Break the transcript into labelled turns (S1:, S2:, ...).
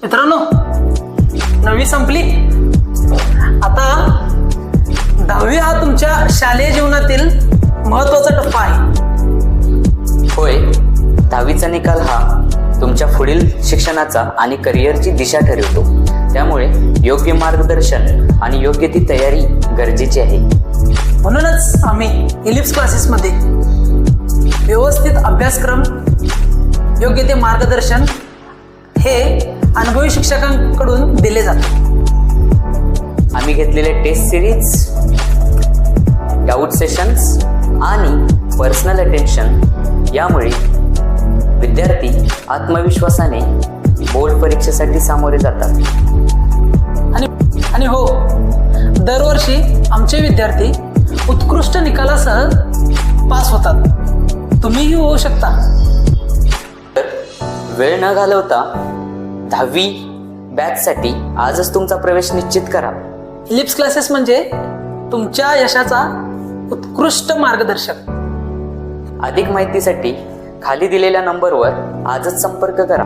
S1: मित्रांनो, 9वी संपली. आता 10वी हा तुमच्या शालेय जीवनातील महत्वाचा टप्पा आहे.
S2: होय, 10वीचा निकाल हा तुमच्या पुढील शिक्षणाचा आणि करिअरची दिशा ठरवतो. त्यामुळे योग्य मार्गदर्शन आणि योग्य ती तयारी गरजेची आहे.
S1: म्हणूनच आम्ही इलिप्स क्लासेसमध्ये व्यवस्थित अभ्यासक्रम, योग्य ते मार्गदर्शन हे अनुभवी शिक्षकांकडून दिले जाते.
S2: आम्ही घेतलेले टेस्ट सिरीज, डाऊट सेशन्स आणि पर्सनल अटेन्शन यामुळे विद्यार्थी आत्मविश्वासाने बोर्ड परीक्षेसाठी सामोरे जातात.
S1: आणि हो, दरवर्षी आमचे विद्यार्थी उत्कृष्ट निकालासह पास होतात. तुम्हीही होऊ शकता.
S2: तर वेळ न घालवता 10वी बॅचसाठी आजच तुमचा प्रवेश निश्चित करा.
S1: इलिप्स क्लासेस म्हणजे तुमच्या यशाचा उत्कृष्ट मार्गदर्शक.
S2: अधिक माहितीसाठी खाली दिलेल्या नंबरवर आजच संपर्क करा.